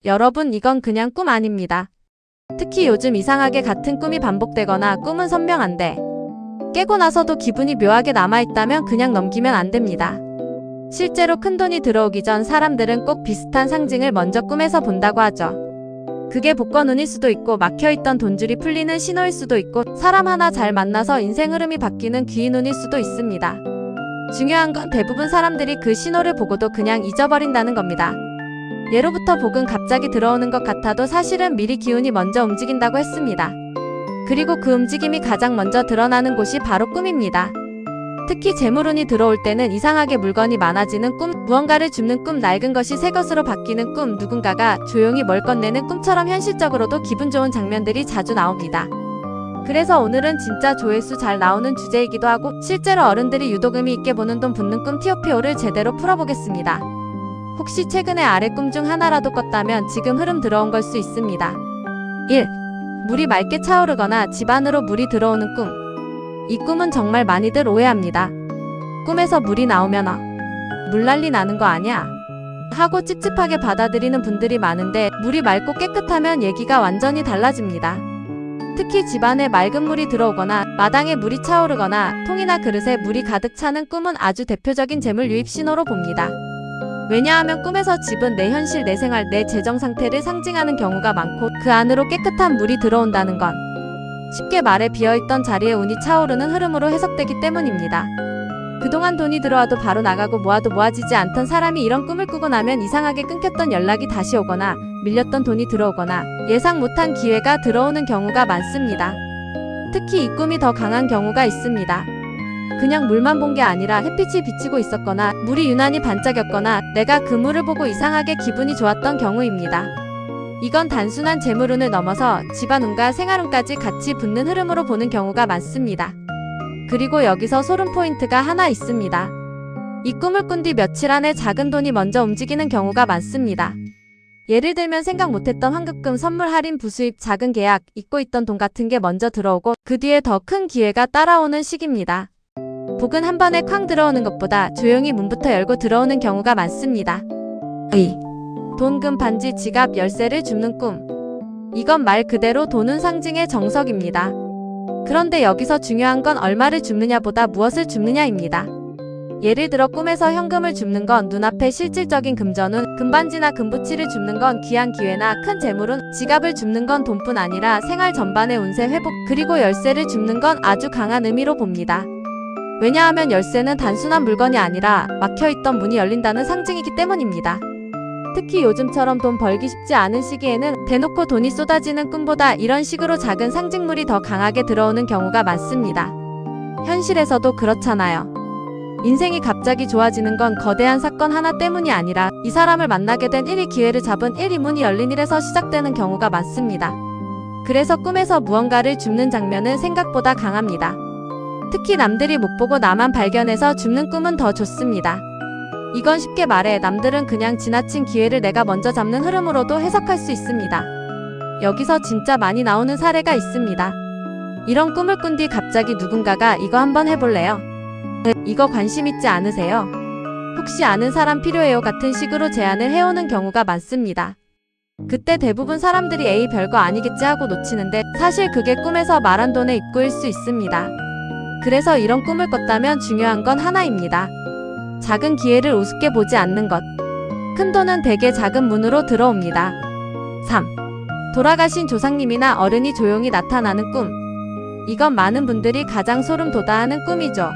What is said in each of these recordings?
여러분, 이건 그냥 꿈 아닙니다. 특히 요즘 이상하게 같은 꿈이 반복되거나 꿈은 선명한데 깨고 나서도 기분이 묘하게 남아있다면 그냥 넘기면 안 됩니다. 실제로 큰돈이 들어오기 전 사람들은 꼭 비슷한 상징을 먼저 꿈에서 본다고 하죠. 그게 복권운일 수도 있고 막혀있던 돈줄이 풀리는 신호일 수도 있고 사람 하나 잘 만나서 인생 흐름이 바뀌는 귀인운일 수도 있습니다. 중요한 건 대부분 사람들이 그 신호를 보고도 그냥 잊어버린다는 겁니다. 예로부터 복은 갑자기 들어오는 것 같아도 사실은 미리 기운이 먼저 움직인다고 했습니다. 그리고 그 움직임이 가장 먼저 드러나는 곳이 바로 꿈입니다. 특히 재물운이 들어올 때는 이상하게 물건이 많아지는 꿈, 무언가를 줍는 꿈, 낡은 것이 새 것으로 바뀌는 꿈, 누군가가 조용히 뭘 건네는 꿈처럼 현실적으로도 기분 좋은 장면들이 자주 나옵니다. 그래서 오늘은 진짜 조회수 잘 나오는 주제이기도 하고 실제로 어른들이 유독 의미 있게 보는 돈 붙는 꿈 TOPO를 제대로 풀어보겠습니다. 혹시 최근에 아래 꿈 중 하나라도 꿨다면 지금 흐름 들어온 걸 수 있습니다. 1. 물이 맑게 차오르거나 집 안으로 물이 들어오는 꿈. 이 꿈은 정말 많이들 오해합니다. 꿈에서 물이 나오면 물난리 나는 거 아냐? 하고 찝찝하게 받아들이는 분들이 많은데 물이 맑고 깨끗하면 얘기가 완전히 달라집니다. 특히 집안에 맑은 물이 들어오거나 마당에 물이 차오르거나 통이나 그릇에 물이 가득 차는 꿈은 아주 대표적인 재물 유입 신호로 봅니다. 왜냐하면 꿈에서 집은 내 현실, 내 생활, 내 재정 상태를 상징하는 경우가 많고 그 안으로 깨끗한 물이 들어온다는 건 쉽게 말해 비어있던 자리에 운이 차오르는 흐름으로 해석되기 때문입니다. 그동안 돈이 들어와도 바로 나가고 모아도 모아지지 않던 사람이 이런 꿈을 꾸고 나면 이상하게 끊겼던 연락이 다시 오거나 밀렸던 돈이 들어오거나 예상 못한 기회가 들어오는 경우가 많습니다. 특히 이 꿈이 더 강한 경우가 있습니다. 그냥 물만 본 게 아니라 햇빛이 비치고 있었거나 물이 유난히 반짝였거나 내가 그 물을 보고 이상하게 기분이 좋았던 경우입니다. 이건 단순한 재물운을 넘어서 집안운과 생활운까지 같이 붙는 흐름으로 보는 경우가 많습니다. 그리고 여기서 소름 포인트가 하나 있습니다. 이 꿈을 꾼 뒤 며칠 안에 작은 돈이 먼저 움직이는 경우가 많습니다. 예를 들면 생각 못했던 환급금, 선물 할인, 부수입, 작은 계약, 잊고 있던 돈 같은 게 먼저 들어오고 그 뒤에 더 큰 기회가 따라오는 시기입니다. 복은 한 번에 쾅 들어오는 것보다 조용히 문부터 열고 들어오는 경우가 많습니다. 2. 돈, 금, 반지, 지갑, 열쇠를 줍는 꿈. 이건 말 그대로 돈은 상징의 정석입니다. 그런데 여기서 중요한 건 얼마를 줍느냐보다 무엇을 줍느냐입니다. 예를 들어 꿈에서 현금을 줍는 건 눈앞에 실질적인 금전운, 금반지나 금부치를 줍는 건 귀한 기회나 큰 재물운, 지갑을 줍는 건 돈뿐 아니라 생활 전반의 운세 회복, 그리고 열쇠를 줍는 건 아주 강한 의미로 봅니다. 왜냐하면 열쇠는 단순한 물건이 아니라 막혀있던 문이 열린다는 상징이기 때문입니다. 특히 요즘처럼 돈 벌기 쉽지 않은 시기에는 대놓고 돈이 쏟아지는 꿈보다 이런 식으로 작은 상징물이 더 강하게 들어오는 경우가 많습니다. 현실에서도 그렇잖아요. 인생이 갑자기 좋아지는 건 거대한 사건 하나 때문이 아니라 이 사람을 만나게 된 일이 기회를 잡은 일이 문이 열린 일에서 시작되는 경우가 많습니다. 그래서 꿈에서 무언가를 줍는 장면은 생각보다 강합니다. 특히 남들이 못 보고 나만 발견해서 줍는 꿈은 더 좋습니다. 이건 쉽게 말해 남들은 그냥 지나친 기회를 내가 먼저 잡는 흐름으로도 해석할 수 있습니다. 여기서 진짜 많이 나오는 사례가 있습니다. 이런 꿈을 꾼 뒤 갑자기 누군가가 이거 한번 해볼래요? 이거 관심 있지 않으세요? 혹시 아는 사람 필요해요? 같은 식으로 제안을 해오는 경우가 많습니다. 그때 대부분 사람들이 에이 별거 아니겠지 하고 놓치는데 사실 그게 꿈에서 말한 돈의 입구일 수 있습니다. 그래서 이런 꿈을 꿨다면 중요한 건 하나입니다. 작은 기회를 우습게 보지 않는 것. 큰 돈은 대개 작은 문으로 들어옵니다. 3. 돌아가신 조상님이나 어른이 조용히 나타나는 꿈. 이건 많은 분들이 가장 소름 돋아하는 꿈이죠.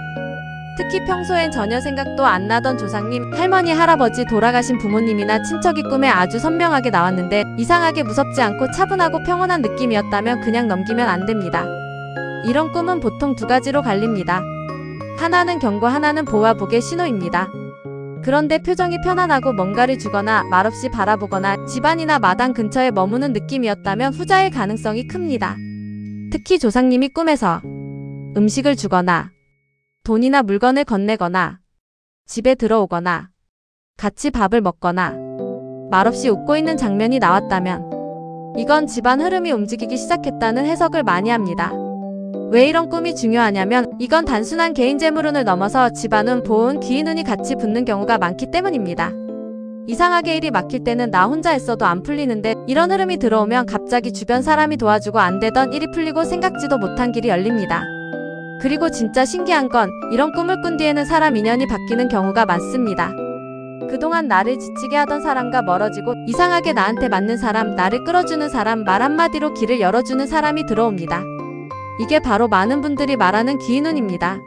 특히 평소엔 전혀 생각도 안 나던 조상님, 할머니, 할아버지, 돌아가신 부모님이나 친척이 꿈에 아주 선명하게 나왔는데 이상하게 무섭지 않고 차분하고 평온한 느낌이었다면 그냥 넘기면 안 됩니다. 이런 꿈은 보통 두 가지로 갈립니다. 하나는 경고, 하나는 보호와 복의 신호입니다. 그런데 표정이 편안하고 뭔가를 주거나 말없이 바라보거나 집안이나 마당 근처에 머무는 느낌이었다면 후자일 가능성이 큽니다. 특히 조상님이 꿈에서 음식을 주거나 돈이나 물건을 건네거나 집에 들어오거나 같이 밥을 먹거나 말없이 웃고 있는 장면이 나왔다면 이건 집안 흐름이 움직이기 시작했다는 해석을 많이 합니다. 왜 이런 꿈이 중요하냐면 이건 단순한 개인 재물운을 넘어서 집안운, 보호운, 귀인운이 같이 붙는 경우가 많기 때문입니다. 이상하게 일이 막힐 때는 나 혼자 했어도 안 풀리는데 이런 흐름이 들어오면 갑자기 주변 사람이 도와주고 안 되던 일이 풀리고 생각지도 못한 길이 열립니다. 그리고 진짜 신기한 건 이런 꿈을 꾼 뒤에는 사람 인연이 바뀌는 경우가 많습니다. 그동안 나를 지치게 하던 사람과 멀어지고 이상하게 나한테 맞는 사람, 나를 끌어주는 사람, 말 한마디로 길을 열어주는 사람이 들어옵니다. 이게 바로 많은 분들이 말하는 기인운입니다.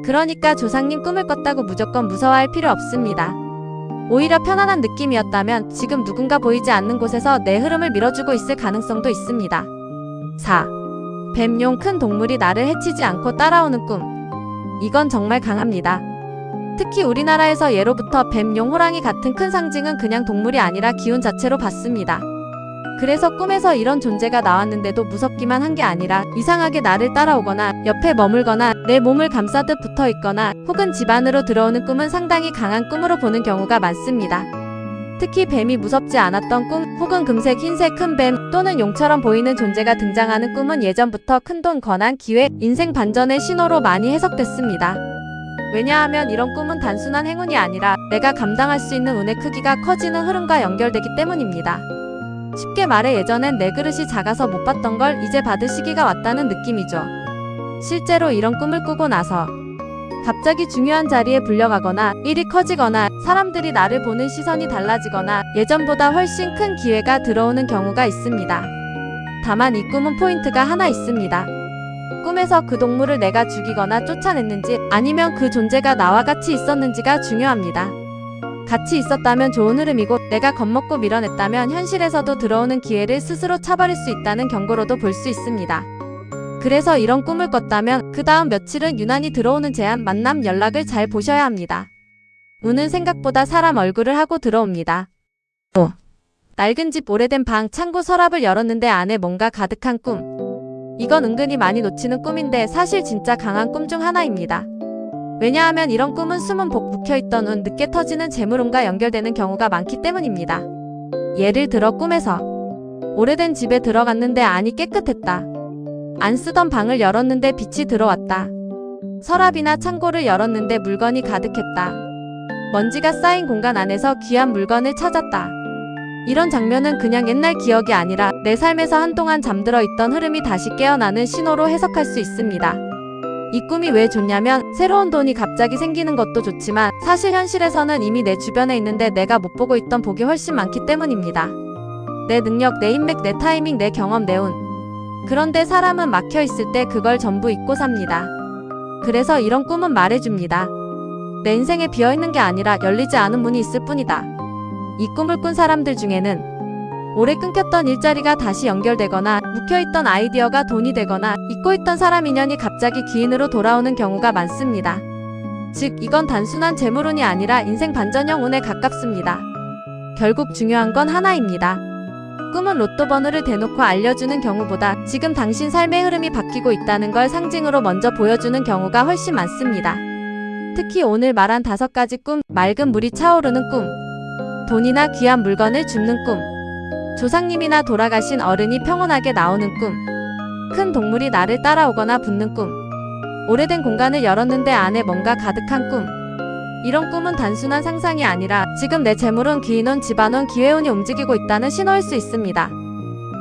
그러니까 조상님 꿈을 꿨다고 무조건 무서워할 필요 없습니다. 오히려 편안한 느낌이었다면 지금 누군가 보이지 않는 곳에서 내 흐름을 밀어주고 있을 가능성도 있습니다. 4. 뱀용, 큰 동물이 나를 해치지 않고 따라오는 꿈. 이건 정말 강합니다. 특히 우리나라에서 예로부터 뱀, 용, 호랑이 같은 큰 상징은 그냥 동물이 아니라 기운 자체로 봤습니다. 그래서 꿈에서 이런 존재가 나왔는데도 무섭기만 한 게 아니라 이상하게 나를 따라오거나 옆에 머물거나 내 몸을 감싸듯 붙어있거나 혹은 집 안으로 들어오는 꿈은 상당히 강한 꿈으로 보는 경우가 많습니다. 특히 뱀이 무섭지 않았던 꿈 혹은 금색, 흰색 큰 뱀 또는 용처럼 보이는 존재가 등장하는 꿈은 예전부터 큰돈, 권한, 기회, 인생 반전의 신호로 많이 해석됐습니다. 왜냐하면 이런 꿈은 단순한 행운이 아니라 내가 감당할 수 있는 운의 크기가 커지는 흐름과 연결되기 때문입니다. 쉽게 말해 예전엔 내 그릇이 작아서 못 받던 걸 이제 받을 시기가 왔다는 느낌이죠. 실제로 이런 꿈을 꾸고 나서 갑자기 중요한 자리에 불려가거나 일이 커지거나 사람들이 나를 보는 시선이 달라지거나 예전보다 훨씬 큰 기회가 들어오는 경우가 있습니다. 다만 이 꿈은 포인트가 하나 있습니다. 꿈에서 그 동물을 내가 죽이거나 쫓아냈는지 아니면 그 존재가 나와 같이 있었는지가 중요합니다. 같이 있었다면 좋은 흐름이고 내가 겁먹고 밀어냈다면 현실에서도 들어오는 기회를 스스로 차버릴 수 있다는 경고로도 볼 수 있습니다. 그래서 이런 꿈을 꿨다면 그 다음 며칠은 유난히 들어오는 제안, 만남, 연락을 잘 보셔야 합니다. 운은 생각보다 사람 얼굴을 하고 들어옵니다. 5. 낡은 집, 오래된 방, 창고, 서랍을 열었는데 안에 뭔가 가득한 꿈. 이건 은근히 많이 놓치는 꿈인데 사실 진짜 강한 꿈 중 하나입니다. 왜냐하면 이런 꿈은 숨은 복, 묵혀있던 운, 늦게 터지는 재물운과 연결되는 경우가 많기 때문입니다. 예를 들어 꿈에서 오래된 집에 들어갔는데 안이 깨끗했다. 안 쓰던 방을 열었는데 빛이 들어왔다. 서랍이나 창고를 열었는데 물건이 가득했다. 먼지가 쌓인 공간 안에서 귀한 물건을 찾았다. 이런 장면은 그냥 옛날 기억이 아니라 내 삶에서 한동안 잠들어 있던 흐름이 다시 깨어나는 신호로 해석할 수 있습니다. 이 꿈이 왜 좋냐면 새로운 돈이 갑자기 생기는 것도 좋지만 사실 현실에서는 이미 내 주변에 있는데 내가 못 보고 있던 복이 훨씬 많기 때문입니다. 내 능력, 내 인맥, 내 타이밍, 내 경험, 내 운. 그런데 사람은 막혀있을 때 그걸 전부 잊고 삽니다. 그래서 이런 꿈은 말해줍니다. 내 인생에 비어있는 게 아니라 열리지 않은 문이 있을 뿐이다. 이 꿈을 꾼 사람들 중에는 오래 끊겼던 일자리가 다시 연결되거나 묵혀있던 아이디어가 돈이 되거나 잊고 있던 사람 인연이 갑자기 귀인으로 돌아오는 경우가 많습니다. 즉 이건 단순한 재물운이 아니라 인생 반전형 운에 가깝습니다. 결국 중요한 건 하나입니다. 꿈은 로또 번호를 대놓고 알려주는 경우보다 지금 당신 삶의 흐름이 바뀌고 있다는 걸 상징으로 먼저 보여주는 경우가 훨씬 많습니다. 특히 오늘 말한 5가지 꿈, 맑은 물이 차오르는 꿈, 돈이나 귀한 물건을 줍는 꿈, 조상님이나 돌아가신 어른이 평온하게 나오는 꿈, 큰 동물이 나를 따라오거나 붙는 꿈, 오래된 공간을 열었는데 안에 뭔가 가득한 꿈. 이런 꿈은 단순한 상상이 아니라 지금 내 재물운, 기인운, 집안운, 기회운이 움직이고 있다는 신호일 수 있습니다.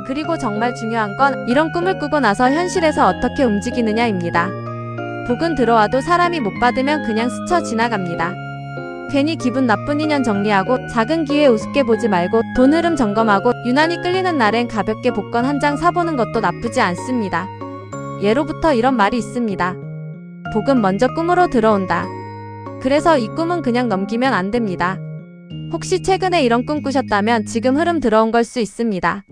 그리고 정말 중요한 건 이런 꿈을 꾸고 나서 현실에서 어떻게 움직이느냐입니다. 복은 들어와도 사람이 못 받으면 그냥 스쳐 지나갑니다. 괜히 기분 나쁜 인연 정리하고 작은 기회 우습게 보지 말고 돈 흐름 점검하고 유난히 끌리는 날엔 가볍게 복권 한 장 사보는 것도 나쁘지 않습니다. 예로부터 이런 말이 있습니다. 복은 먼저 꿈으로 들어온다. 그래서 이 꿈은 그냥 넘기면 안 됩니다. 혹시 최근에 이런 꿈 꾸셨다면 지금 흐름 들어온 걸 수 있습니다.